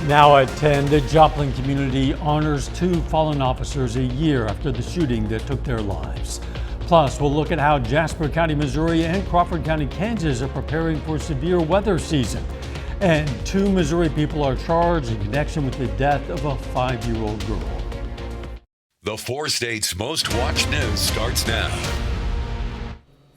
Now at 10, the Joplin community honors 2 fallen officers a year after the shooting that took their lives. Plus, we'll look at how Jasper County, Missouri and Crawford County, Kansas are preparing for severe weather season. And 2 Missouri people are charged in connection with the death of a 5-year-old girl. The 4 states' most watched news starts now.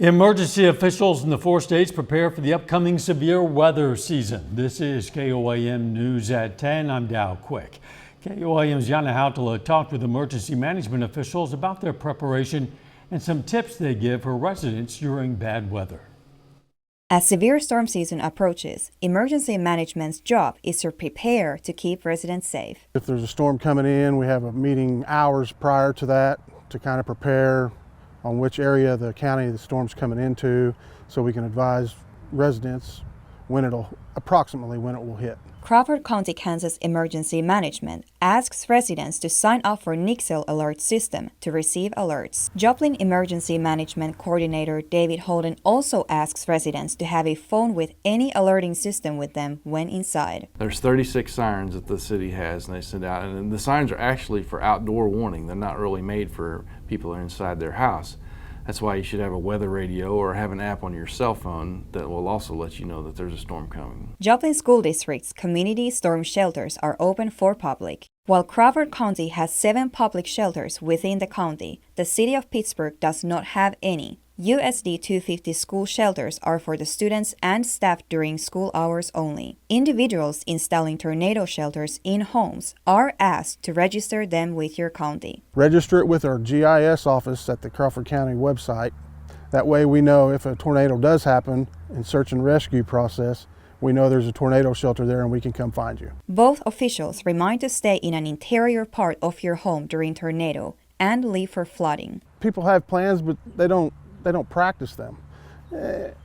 Emergency officials in the 4 states prepare for the upcoming severe weather season. This is KOAM News at 10. I'm Dow Quick. KOAM's Yana Hautala talked with emergency management officials about their preparation and some tips they give for residents during bad weather. As severe storm season approaches, emergency management's job is to prepare to keep residents safe. If there's a storm coming in, we have a meeting hours prior to that to kind of prepare on which area of the county the storm's coming into, so we can advise residents approximately when it will hit. Crawford County, Kansas Emergency Management asks residents to sign up for Nixle alert system to receive alerts. Joplin Emergency Management Coordinator David Holden also asks residents to have a phone with any alerting system with them when inside. There's 36 sirens that the city has, and they send out, and the sirens are actually for outdoor warning. They're not really made for people who are inside their house. That's why you should have a weather radio or have an app on your cell phone that will also let you know that there's a storm coming. Joplin School District's community storm shelters are open for public. While Crawford County has 7 public shelters within the county, the city of Pittsburgh does not have any. USD 250 school shelters are for the students and staff during school hours only. Individuals installing tornado shelters in homes are asked to register them with your county. Register it with our GIS office at the Crawford County website. That way we know if a tornado does happen in search and rescue process, we know there's a tornado shelter there and we can come find you. Both officials remind to stay in an interior part of your home during tornado and leave for flooding. People have plans, but they don't practice them.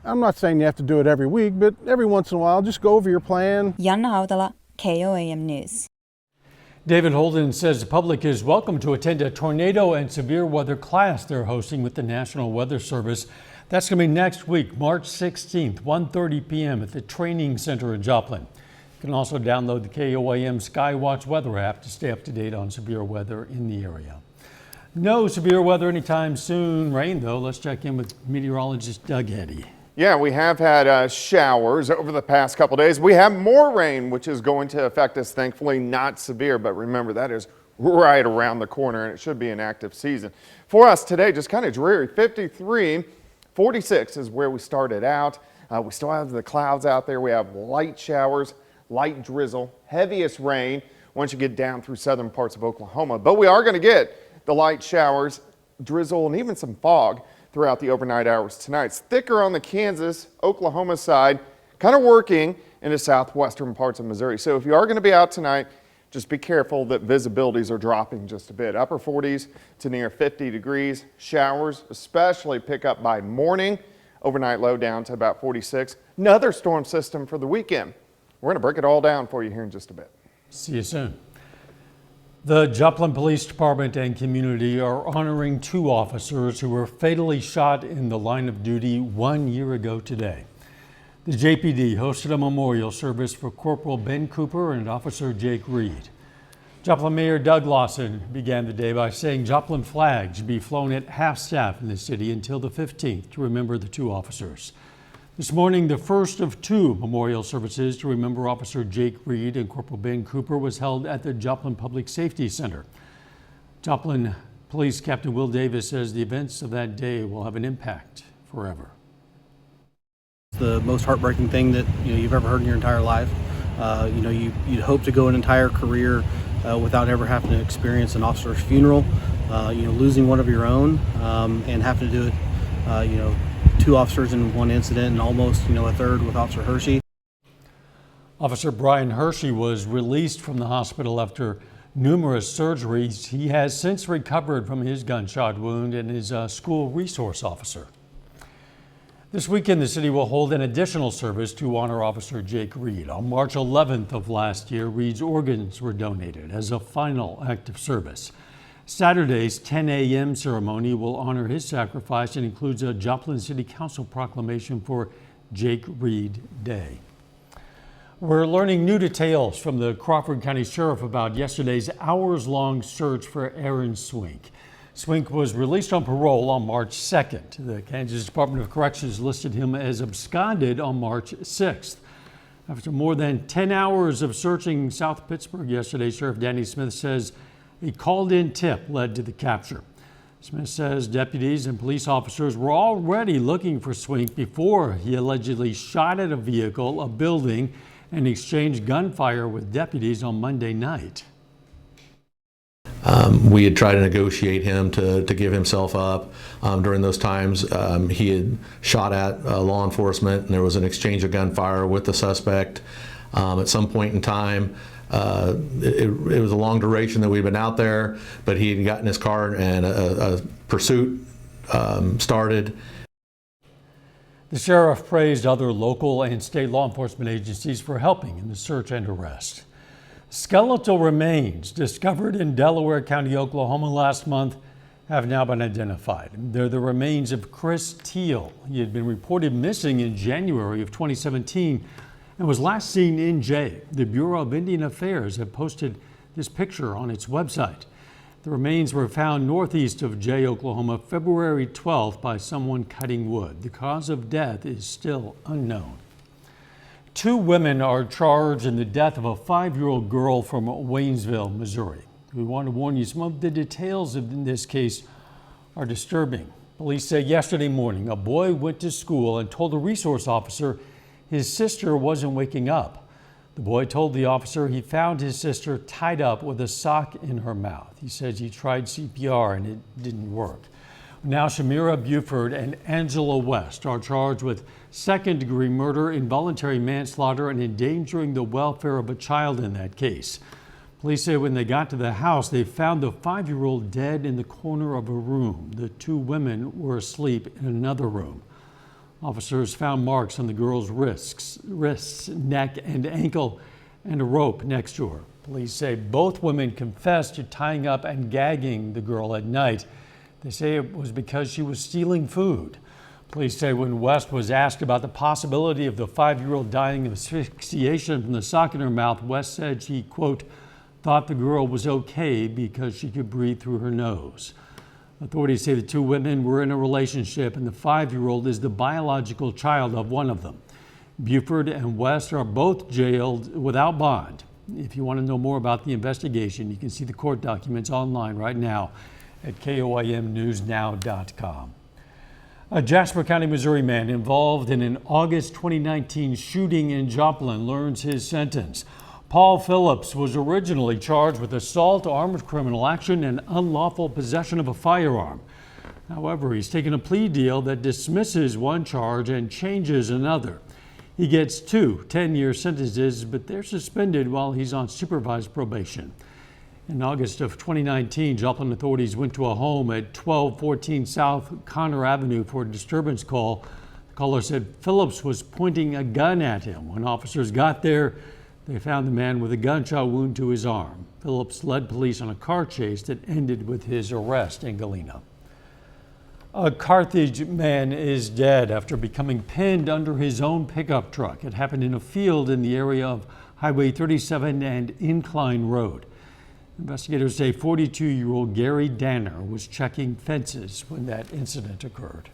I'm not saying you have to do it every week, but every once in a while, just go over your plan. Yana Hautala, KOAM News. David Holden says the public is welcome to attend a tornado and severe weather class they're hosting with the National Weather Service. That's going to be next week, March 16th, 1:30 p.m. at the Training Center in Joplin. You can also download the KOAM Skywatch weather app to stay up to date on severe weather in the area. No severe weather anytime soon. Rain, though. Let's check in with meteorologist Doug Eddy. Yeah, we have had showers over the past couple days. We have more rain, which is going to affect us, thankfully not severe. But remember, that is right around the corner, and it should be an active season. For us today, just kind of dreary. 53, 46 is where we started out. We still have the clouds out there. We have light showers, light drizzle, heaviest rain once you get down through southern parts of Oklahoma. But we are going to get the light showers, drizzle, and even some fog throughout the overnight hours tonight. It's thicker on the Kansas, Oklahoma side, kind of working into southwestern parts of Missouri. So if you are going to be out tonight, just be careful that visibilities are dropping just a bit. Upper 40s to near 50 degrees. Showers especially pick up by morning. Overnight low down to about 46. Another storm system for the weekend. We're going to break it all down for you here in just a bit. See you soon. The Joplin Police Department and community are honoring 2 officers who were fatally shot in the line of duty 1 year ago today. The JPD hosted a memorial service for Corporal Ben Cooper and Officer Jake Reed. Joplin Mayor Doug Lawson began the day by saying Joplin flags be flown at half-staff in the city until the 15th to remember the 2 officers. This morning, the first of 2 memorial services to remember Officer Jake Reed and Corporal Ben Cooper was held at the Joplin Public Safety Center. Joplin Police Captain Will Davis says the events of that day will have an impact forever. It's the most heartbreaking thing that you've ever heard in your entire life. You'd hope to go an entire career without ever having to experience an officer's funeral. Losing one of your own and having to do it. 2 officers in one incident and almost, a third with Officer Hershey. Officer Brian Hershey was released from the hospital after numerous surgeries. He has since recovered from his gunshot wound and is a school resource officer. This weekend, the city will hold an additional service to honor Officer Jake Reed. On March 11th of last year, Reed's organs were donated as a final act of service. Saturday's 10 a.m. ceremony will honor his sacrifice and includes a Joplin City Council proclamation for Jake Reed Day. We're learning new details from the Crawford County Sheriff about yesterday's hours-long search for Aaron Swink. Swink was released on parole on March 2nd. The Kansas Department of Corrections listed him as absconded on March 6th. After more than 10 hours of searching South Pittsburgh yesterday, Sheriff Danny Smith says a called-in tip led to the capture. Smith says deputies and police officers were already looking for Swink before he allegedly shot at a vehicle, a building, and exchanged gunfire with deputies on Monday night. We had tried to negotiate him to give himself up. During those times, he had shot at law enforcement, and there was an exchange of gunfire with the suspect. At some point in time, it was a long duration that we'd been out there, but he had gotten in his car and a pursuit started. The sheriff praised other local and state law enforcement agencies for helping in the search and arrest. Skeletal remains discovered in Delaware County, Oklahoma last month have now been identified. They're the remains of Chris Teal. He had been reported missing in January of 2017 and was last seen in Jay. The Bureau of Indian Affairs have posted this picture on its website. The remains were found northeast of Jay, Oklahoma, February 12th by someone cutting wood. The cause of death is still unknown. 2 women are charged in the death of a 5-year-old girl from Waynesville, Missouri. We want to warn you, some of the details in this case are disturbing. Police say yesterday morning a boy went to school and told a resource officer his sister wasn't waking up. The boy told the officer he found his sister tied up with a sock in her mouth. He says he tried CPR and it didn't work. Now Shamira Buford and Angela West are charged with second-degree murder, involuntary manslaughter, and endangering the welfare of a child in that case. Police say when they got to the house, they found the 5-year-old dead in the corner of a room. The 2 women were asleep in another room. Officers found marks on the girl's wrists, neck, and ankle, and a rope next to her. Police say both women confessed to tying up and gagging the girl at night. They say it was because she was stealing food. Police say when West was asked about the possibility of the 5-year-old dying of asphyxiation from the sock in her mouth, West said she, quote, thought the girl was okay because she could breathe through her nose. Authorities say the 2 women were in a relationship and the 5-year-old is the biological child of one of them. Buford and West are both jailed without bond. If you want to know more about the investigation, you can see the court documents online right now at KOAMnewsnow.com. A Jasper County, Missouri man involved in an August 2019 shooting in Joplin learns his sentence. Paul Phillips was originally charged with assault, armed criminal action, and unlawful possession of a firearm. However, he's taken a plea deal that dismisses one charge and changes another. He gets 2 10-year sentences, but they're suspended while he's on supervised probation. In August of 2019, Joplin authorities went to a home at 1214 South Connor Avenue for a disturbance call. The caller said Phillips was pointing a gun at him. When officers got there, they found the man with a gunshot wound to his arm. Phillips led police on a car chase that ended with his arrest in Galena. A Carthage man is dead after becoming pinned under his own pickup truck. It happened in a field in the area of Highway 37 and Incline Road. Investigators say 42-year-old Gary Danner was checking fences when that incident occurred.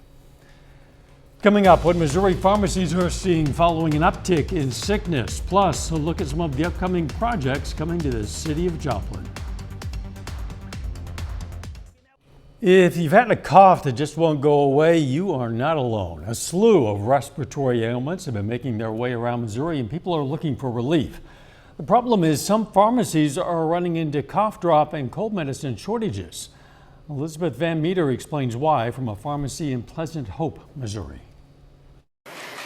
Coming up, what Missouri pharmacies are seeing following an uptick in sickness. Plus, a look at some of the upcoming projects coming to the city of Joplin. If you've had a cough that just won't go away, you are not alone. A slew of respiratory ailments have been making their way around Missouri, and people are looking for relief. The problem is some pharmacies are running into cough drop and cold medicine shortages. Elizabeth Van Meter explains why from a pharmacy in Pleasant Hope, Missouri.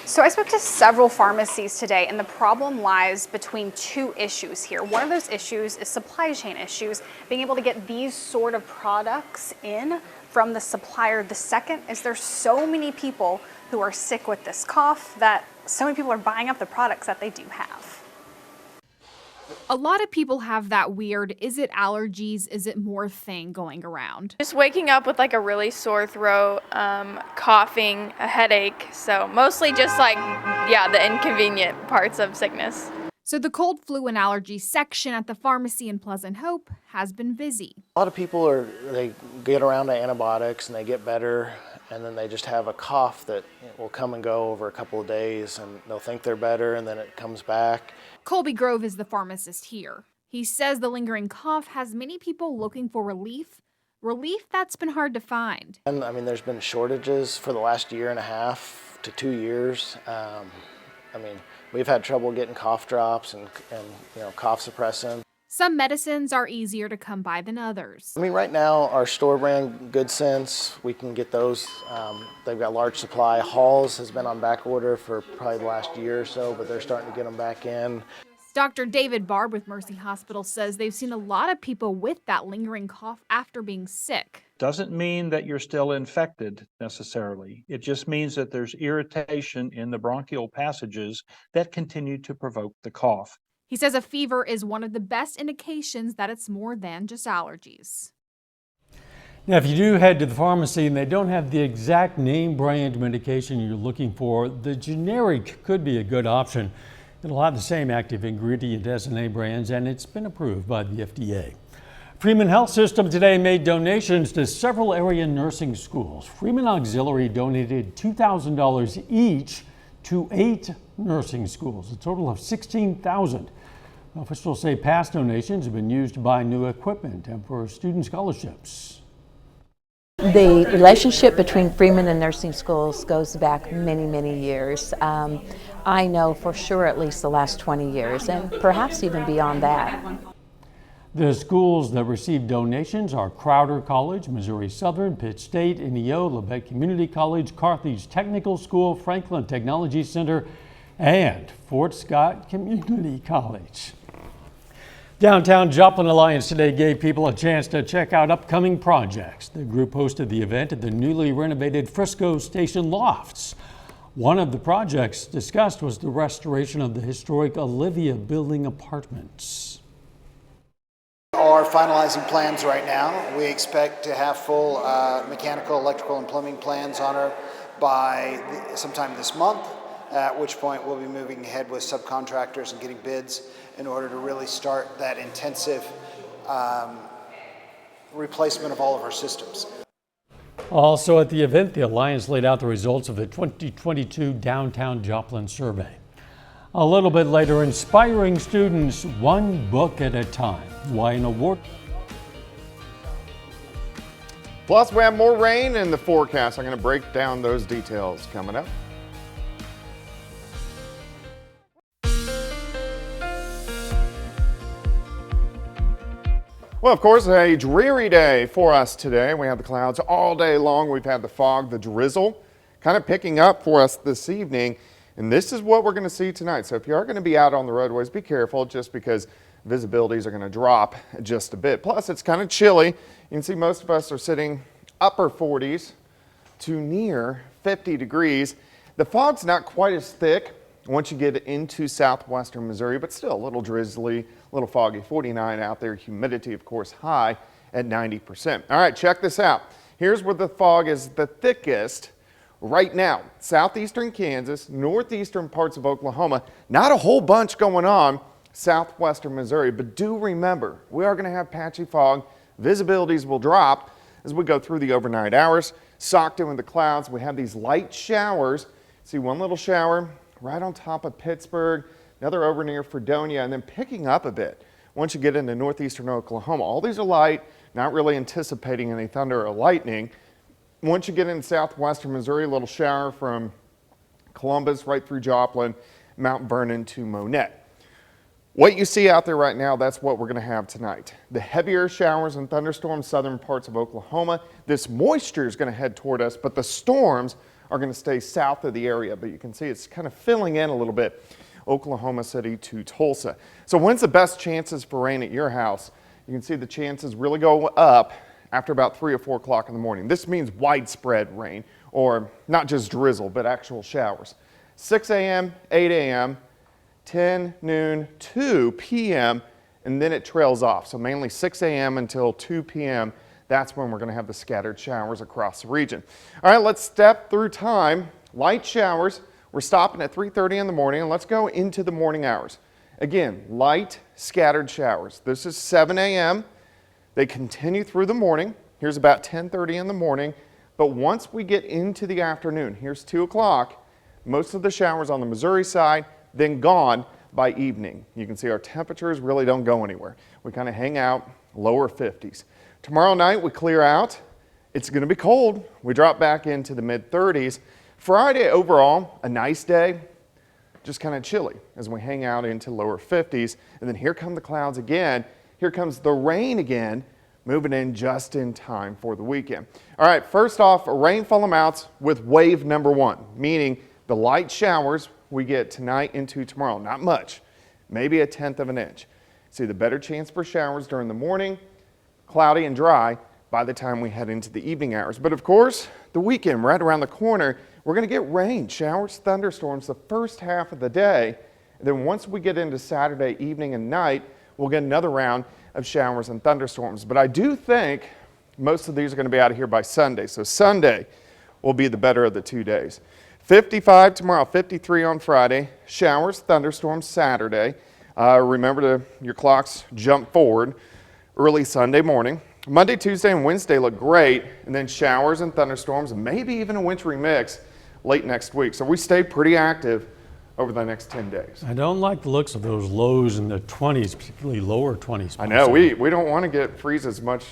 So I spoke to several pharmacies today, and the problem lies between 2 issues here. One of those issues is supply chain issues, being able to get these sort of products in from the supplier. The second is there's so many people who are sick with this cough that so many people are buying up the products that they do have. A lot of people have that weird, is it allergies, is it more thing going around? Just waking up with like a really sore throat, coughing, a headache. So mostly just like, the inconvenient parts of sickness. So the cold, flu, and allergy section at the pharmacy in Pleasant Hope has been busy. A lot of people they get around to antibiotics and they get better, and then they just have a cough that will come and go over a couple of days, and they'll think they're better and then it comes back. Colby Grove is the pharmacist here. He says the lingering cough has many people looking for relief that's been hard to find. And I mean, there's been shortages for the last 1.5 to 2 years. I mean, we've had trouble getting cough drops and cough suppressant. Some medicines are easier to come by than others. I mean, right now, our store brand Good Sense, we can get those. They've got large supply. Halls has been on back order for probably the last year or so, but they're starting to get them back in. Dr. David Barb with Mercy Hospital says they've seen a lot of people with that lingering cough after being sick. Doesn't mean that you're still infected necessarily. It just means that there's irritation in the bronchial passages that continue to provoke the cough. He says a fever is one of the best indications that it's more than just allergies. Now, if you do head to the pharmacy and they don't have the exact name brand medication you're looking for, the generic could be a good option. It'll have the same active ingredient as the name brands, and it's been approved by the FDA. Freeman Health System today made donations to several area nursing schools. Freeman Auxiliary donated $2,000 each to 8 nursing schools, a total of $16,000. Officials say past donations have been used to buy new equipment and for student scholarships. The relationship between Freeman and nursing schools goes back many, many years. I know for sure at least the last 20 years, and perhaps even beyond that. The schools that received donations are Crowder College, Missouri Southern, Pitt State, NEO, Lebec Community College, Carthage Technical School, Franklin Technology Center, and Fort Scott Community College. Downtown Joplin Alliance today gave people a chance to check out upcoming projects. The group hosted the event at the newly renovated Frisco Station Lofts. One of the projects discussed was the restoration of the historic Olivia Building apartments. We are finalizing plans right now. We expect to have full mechanical, electrical, and plumbing plans on her by sometime this month, at which point we'll be moving ahead with subcontractors and getting bids in order to really start that intensive replacement of all of our systems. Also at the event, the Alliance laid out the results of the 2022 Downtown Joplin Survey. A little bit later, inspiring students one book at a time. Why an award. Plus, we have more rain in the forecast. I'm going to break down those details coming up. Well, of course, a dreary day for us today. We have the clouds all day long. We've had the fog, the drizzle, kind of picking up for us this evening. And this is what we're going to see tonight. So if you are going to be out on the roadways, be careful just because visibilities are going to drop just a bit. Plus, it's kind of chilly. You can see most of us are sitting upper 40s to near 50 degrees. The fog's not quite as thick once you get into southwestern Missouri, but still a little drizzly, a little foggy. 49 out there, humidity, of course, high at 90%. All right, check this out. Here's where the fog is the thickest right now. Southeastern Kansas, northeastern parts of Oklahoma, not a whole bunch going on southwestern Missouri, but do remember, we are going to have patchy fog. Visibilities will drop as we go through the overnight hours. Socked in with the clouds, we have these light showers. See one little shower right on top of Pittsburgh, another over near Fredonia, and then picking up a bit once you get into northeastern Oklahoma. All these are light, not really anticipating any thunder or lightning. Once you get into southwestern Missouri, a little shower from Columbus right through Joplin, Mount Vernon to Monette. What you see out there right now, that's what we're going to have tonight. The heavier showers and thunderstorms, southern parts of Oklahoma. This moisture is going to head toward us, but the storms are going to stay south of the area. But you can see it's kind of filling in a little bit, Oklahoma City to Tulsa. So when's the best chances for rain at your house? You can see the chances really go up after about 3 or 4 o'clock in the morning. This means widespread rain, or not just drizzle, but actual showers. 6 a.m., 8 a.m., 10, noon, 2 p.m., and then it trails off. So mainly 6 a.m. until 2 p.m. That's when we're going to have the scattered showers across the region. All right, let's step through time. Light showers. We're stopping at 3:30 in the morning, and let's go into the morning hours. Again, light scattered showers. This is 7 a.m. They continue through the morning. Here's about 10:30 in the morning. But once we get into the afternoon, here's 2 o'clock, most of the showers on the Missouri side, then gone by evening. You can see our temperatures really don't go anywhere. We kind of hang out, lower 50s. Tomorrow night we clear out. It's going to be cold. We drop back into the mid 30s. Friday overall, a nice day, just kind of chilly as we hang out into lower 50s. And then here come the clouds again. Here comes the rain again, moving in just in time for the weekend. All right, first off, rainfall amounts with wave number 1, meaning the light showers we get tonight into tomorrow. Not much, maybe 1/10 of an inch. See the better chance for showers during the morning, cloudy and dry by the time we head into the evening hours. But of course, the weekend right around the corner, we're going to get rain, showers, thunderstorms the first half of the day. And then once we get into Saturday evening and night, we'll get another round of showers and thunderstorms. But I do think most of these are going to be out of here by Sunday. So Sunday will be the better of the 2 days. 55 tomorrow, 53 on Friday. Showers, thunderstorms Saturday. Remember your clocks jump forward early Sunday morning. Monday, Tuesday, and Wednesday look great. And then showers and thunderstorms, and maybe even a wintry mix late next week. So we stay pretty active over the next 10 days. I don't like the looks of those lows in the 20s, particularly lower 20s. I know, we don't want to get freezes much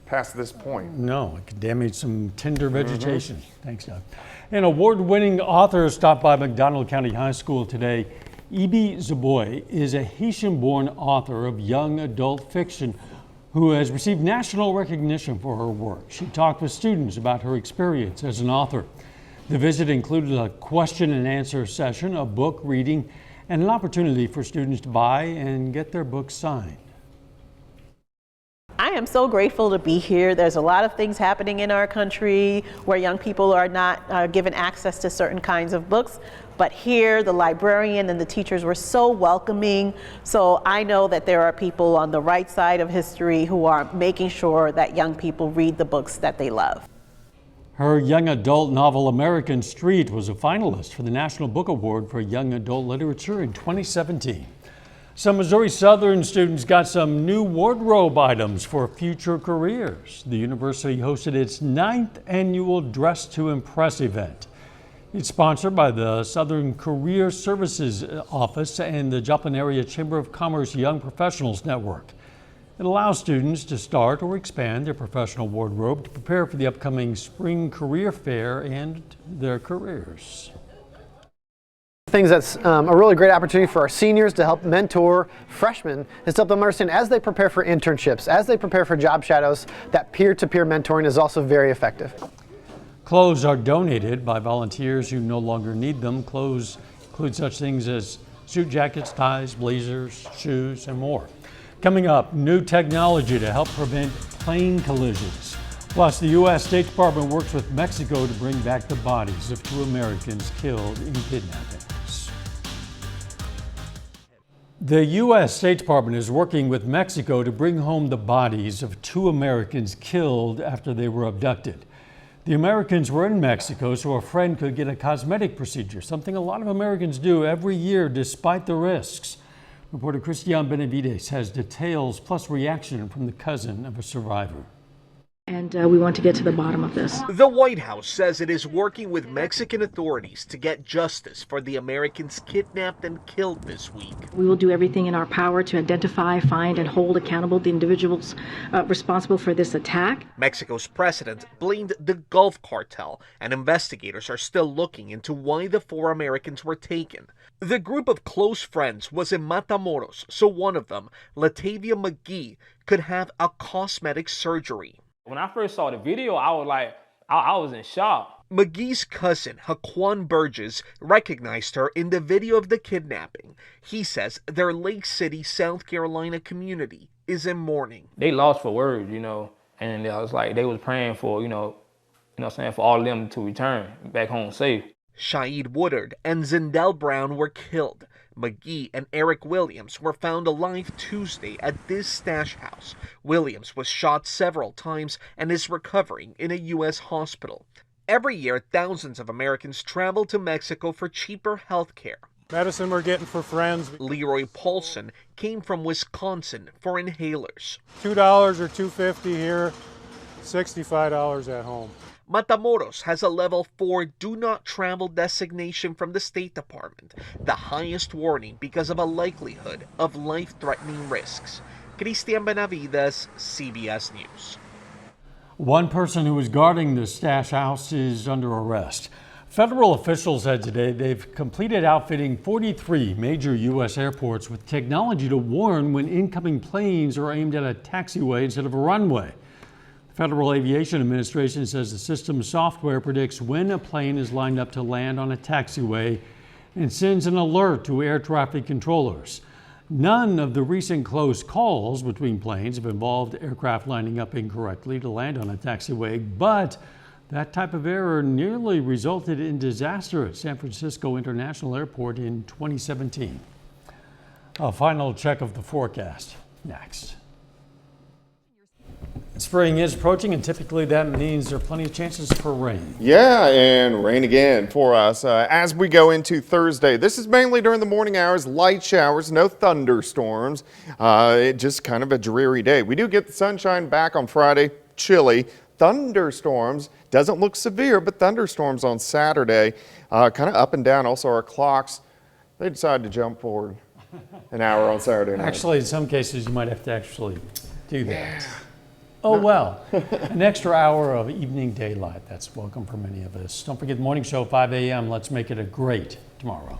past this point. No, it could damage some tender vegetation. Thanks, Doug. An award-winning author stopped by McDonald County High School today. Ibi Zaboy is a Haitian-born author of young adult fiction who has received national recognition for her work. She talked with students about her experience as an author. The visit included a question and answer session, a book reading, and an opportunity for students to buy and get their books signed. I am so grateful to be here. There's a lot of things happening in our country where young people are not given access to certain kinds of books. But here, the librarian and the teachers were so welcoming. So I know that there are people on the right side of history who are making sure that young people read the books that they love. Her young adult novel, American Street, was a finalist for the National Book Award for Young Adult Literature in 2017. Some Missouri Southern students got some new wardrobe items for future careers. The university hosted its 9th annual Dress to Impress event. It's sponsored by the Southern Career Services Office and the Joplin Area Chamber of Commerce Young Professionals Network. It allows students to start or expand their professional wardrobe to prepare for the upcoming spring career fair and their careers. Things that's a really great opportunity for our seniors to help mentor freshmen is to help them understand as they prepare for internships, as they prepare for job shadows, that peer-to-peer mentoring is also very effective. Clothes are donated by volunteers who no longer need them. Clothes include such things as suit jackets, ties, blazers, shoes, and more. Coming up, new technology to help prevent plane collisions. Plus, the U.S. State Department works with Mexico to bring back the bodies of 2 Americans killed in kidnappings. The U.S. State Department is working with Mexico to bring home the bodies of 2 Americans killed after they were abducted. The Americans were in Mexico so a friend could get a cosmetic procedure, something a lot of Americans do every year despite the risks. Reporter Christian Benavides has details plus reaction from the cousin of a survivor. And we want to get to the bottom of this. The White House says it is working with Mexican authorities to get justice for the Americans kidnapped and killed this week. We will do everything in our power to identify, find, and hold accountable the individuals responsible for this attack. Mexico's president blamed the Gulf Cartel, and investigators are still looking into why the 4 Americans were taken. The group of close friends was in Matamoros, so one of them, Latavia McGee, could have a cosmetic surgery. When I first saw the video, I was in shock. McGee's cousin, Jaquan Burgess, recognized her in the video of the kidnapping. He says their Lake City, South Carolina community is in mourning. They lost for words, and it was like they was praying for, for all of them to return back home safe. Shaid Woodard and Zindell Brown were killed. McGee and Eric Williams were found alive Tuesday at this stash house. Williams was shot several times and is recovering in a U.S. hospital. Every year, thousands of Americans travel to Mexico for cheaper health care. Medicine we're getting for friends. Leroy Paulson came from Wisconsin for inhalers. $2 or $2.50 here, $65 at home. Matamoros has a level 4 do not travel designation from the State Department, the highest warning because of a likelihood of life-threatening risks. Cristian Benavides, CBS News. One person who was guarding the stash house is under arrest. Federal officials said today they've completed outfitting 43 major U.S. airports with technology to warn when incoming planes are aimed at a taxiway instead of a runway. The Federal Aviation Administration says the system's software predicts when a plane is lined up to land on a taxiway and sends an alert to air traffic controllers. None of the recent close calls between planes have involved aircraft lining up incorrectly to land on a taxiway, but that type of error nearly resulted in disaster at San Francisco International Airport in 2017. A final check of the forecast next. Spring is approaching, and typically that means there are plenty of chances for rain. Yeah, and rain again for us as we go into Thursday. This is mainly during the morning hours, light showers, no thunderstorms. Just kind of a dreary day. We do get the sunshine back on Friday, chilly. Thunderstorms, doesn't look severe, but thunderstorms on Saturday, kind of up and down. Also, our clocks, they decided to jump forward an hour on Saturday night. Actually, in some cases, you might have to actually do that. Oh, well, an extra hour of evening daylight. That's welcome for many of us. Don't forget the morning show, 5 a.m. Let's make it a great tomorrow.